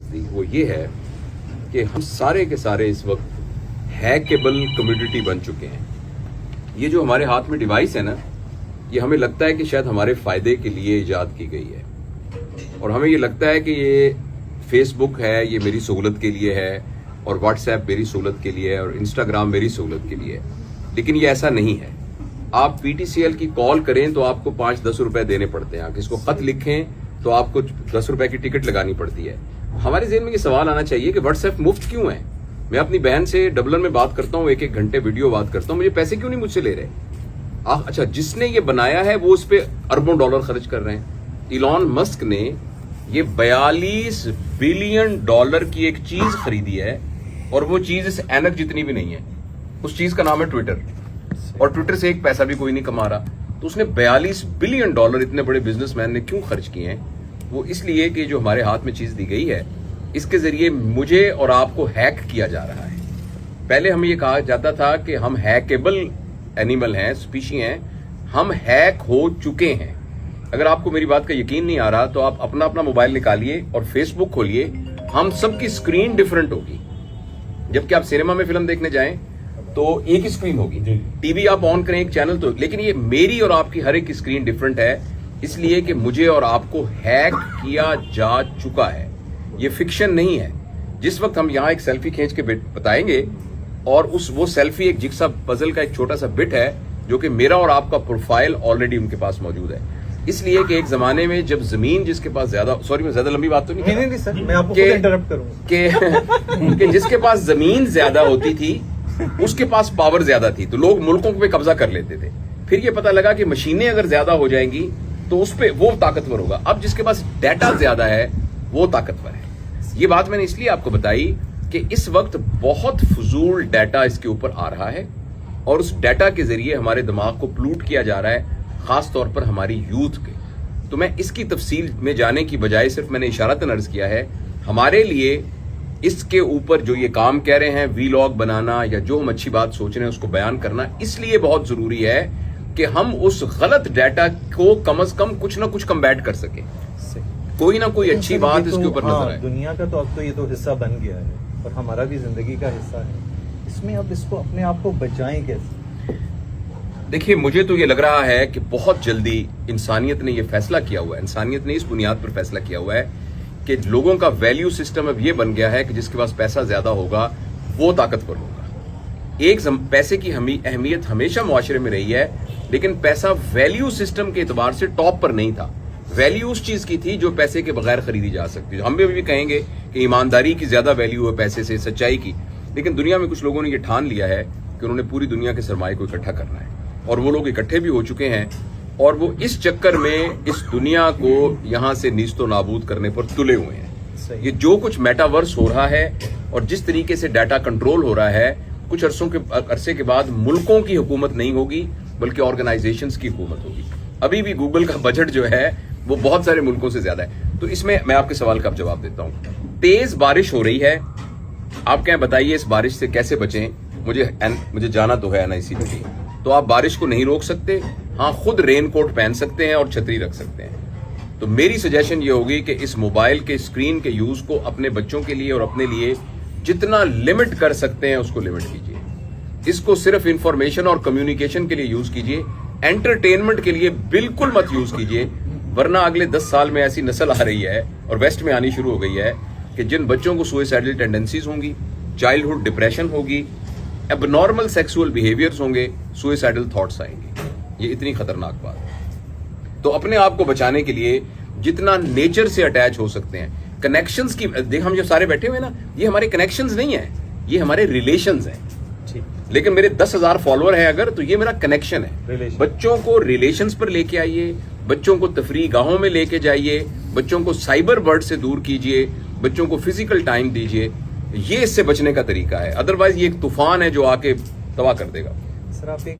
थी वो ये है कि हम सारे के सारे इस वक्त हैकेबल कम्युनिटी बन चुके हैं। ये जो हमारे हाथ में डिवाइस है ना, ये हमें लगता है कि शायद हमारे फायदे के लिए इजाद की गई है, और हमें ये लगता है कि ये फेसबुक है ये मेरी सहूलत के लिए है, और व्हाट्सएप मेरी सहूलत के लिए है, और इंस्टाग्राम मेरी सहूलत के लिए है। लेकिन ये ऐसा नहीं है। आप पीटीसीएल की कॉल करें तो आपको 5-10 रुपए देने पड़ते हैं, किसी को खत लिखें तो आपको 10 रुपए की टिकट लगानी पड़ती है। हमारे ज़हन में ये सवाल आना चाहिए कि व्हाट्सएप मुफ्त क्यों है? मैं अपनी बहन से डबलिन में बात करता हूँ, 1-1 घंटे वीडियो बात करता हूँ, मुझे पैसे क्यों नहीं मुझसे ले रहे? अच्छा, जिसने ये बनाया है वो उस पर अरबों डॉलर खर्च कर रहे हैं। इलॉन मस्क ने ये 42 बिलियन डॉलर की एक चीज खरीदी है, और वो चीज इस ऐनक जितनी भी नहीं है। उस चीज का नाम है ट्विटर, और ट्विटर से एक पैसा भी कोई नहीं कमा रहा। तो उसने 42 बिलियन डॉलर इतने बड़े बिजनेसमैन ने क्यों खर्च किए हैं? वो इसलिए कि जो हमारे हाथ में चीज दी गई है, इसके जरिए मुझे और आपको हैक किया जा रहा है। पहले हमें ये कहा जाता था कि हम हैकेबल एनिमल हैं, स्पीशी हैं, हम हैक हो चुके हैं। अगर आपको मेरी बात का यकीन नहीं आ रहा तो आप अपना अपना मोबाइल निकालिए और फेसबुक खोलिए, हम सबकी स्क्रीन डिफरेंट होगी। जबकि आप सिनेमा में फिल्म देखने जाएं तो एक ही स्क्रीन होगी, टीवी आप ऑन करें एक चैनल तो, लेकिन ये मेरी और आपकी हर एक की स्क्रीन डिफरेंट है, इसलिए कि मुझे और आपको हैक किया जा चुका है। ये फिक्शन नहीं है। जिस वक्त हम यहां एक सेल्फी खींच के बताएंगे, और वो सेल्फी एक जिक्सा पजल का एक छोटा सा बिट है जो कि मेरा और आपका प्रोफाइल ऑलरेडी उनके पास मौजूद है। इसलिए कि एक जमाने में जब जमीन जिसके पास ज्यादा, सॉरी मैं ज्यादा लंबी बात तो नहीं सर, मैं आपको खुद इंटरप्ट करूंगा कि जिसके पास जमीन ज्यादा होती थी उसके पास पावर ज्यादा थी, तो लोग मुल्कों पे कब्जा कर लेते थे। फिर ये पता लगा कि मशीनें अगर ज्यादा हो जाएंगी तो उस पे वो ताकतवर होगा। अब जिसके पास डाटा ज्यादा है वो ताकतवर है। ये बात मैंने इसलिए आपको बताई कि इस वक्त बहुत फजूल डाटा इसके ऊपर आ रहा है, और उस डाटा के जरिए हमारे दिमाग को प्लूट किया जा रहा है, खास तौर पर हमारी यूथ के। तो मैं इसकी तफसील में जाने की बजाय सिर्फ मैंने इशारतन अर्ज किया है, हमारे लिए इसके ऊपर जो ये काम कह रहे हैं, वीलॉग बनाना या जो हम अच्छी बात सोच रहे हैं उसको बयान करना, इसलिए बहुत जरूरी है कि हम उस गलत डाटा को कम से कम कुछ ना कुछ कम्बैट कर सकें, कोई ना कोई अच्छी बात इसके ऊपर नजर आए। दुनिया का तो अब तो ये तो हिस्सा बन गया है, और हमारा भी जिंदगी का हिस्सा है। इसमें अब इसको अपने आप को बचाएं कैसे? देखिए, मुझे तो ये लग रहा है कि बहुत जल्दी इंसानियत ने ये फैसला किया हुआ है, इंसानियत ने इस बुनियाद पर फैसला किया हुआ है कि लोगों का वैल्यू सिस्टम अब ये बन गया है कि जिसके पास पैसा ज्यादा होगा वो ताकतवर होगा। पैसे की अहमियत हमेशा मुआशरे में रही है, लेकिन पैसा वैल्यू सिस्टम के एतबार से टॉप पर नहीं था। वैल्यू उस चीज की थी जो पैसे के बगैर खरीदी जा सकती है। हम भी कहेंगे कि ईमानदारी की ज्यादा वैल्यू है पैसे से, सच्चाई की। लेकिन दुनिया में कुछ लोगों ने यह ठान लिया है कि उन्होंने पूरी दुनिया के सरमाए को इकट्ठा करना है, और वो लोग इकट्ठे भी हो चुके हैं, और वो इस चक्कर में इस दुनिया को यहां से नीस्तो नाबूद करने पर तुले हुए हैं। ये जो कुछ मेटावर्स हो रहा है और जिस तरीके से डाटा कंट्रोल हो रहा है, कुछ अरसे के बाद मुल्कों की हुकूमत नहीं होगी बल्कि ऑर्गेनाइजेशंस की हुकूमत होगी। अभी भी गूगल का बजट जो है वो बहुत सारे मुल्कों से ज्यादा है। तो इसमें मैं आपके सवाल का जवाब देता हूं। तेज बारिश हो रही है, आप क्या बताइए इस बारिश से कैसे बचें? मुझे जाना तो है NIC में, तो आप बारिश को नहीं रोक सकते। हाँ, खुद रेनकोट पहन सकते हैं और छतरी रख सकते हैं। तो मेरी सजेशन ये होगी कि इस मोबाइल के स्क्रीन के यूज को अपने बच्चों के लिए और अपने लिए जितना लिमिट कर सकते हैं उसको लिमिट कीजिए। इसको सिर्फ इंफॉर्मेशन और कम्युनिकेशन के लिए यूज कीजिए, एंटरटेनमेंट के लिए बिल्कुल मत यूज कीजिए, वरना अगले 10 साल में ऐसी नस्ल आ रही है और वेस्ट में आनी शुरू हो गई है कि जिन बच्चों को सुसाइडल टेंडेंसीज होंगी, चाइल्डहुड डिप्रेशन होगी, एबनॉर्मल सेक्सुअल बिहेवियर्स होंगे, सुसाइडल थॉट्स आएंगे। ये इतनी खतरनाक बात है। तो अपने आप को बचाने के लिए जितना नेचर से अटैच हो सकते हैं, कनेक्शंस की देख, हम जो सारे बैठे हुए ना, ये हमारे कनेक्शंस नहीं है, ये हमारे रिलेशंस हैं। लेकिन मेरे 10,000 फॉलोअर हैं अगर, तो ये मेरा कनेक्शन है। बच्चों को रिलेशंस पर लेके आइए, बच्चों को तफरी गाहों में लेके जाइए, बच्चों को साइबर बर्ड से दूर कीजिए, बच्चों को फिजिकल टाइम दीजिए। ये इससे बचने का तरीका है, अदरवाइज ये एक तूफान है जो आके तबाह कर देगा। सर, आप एक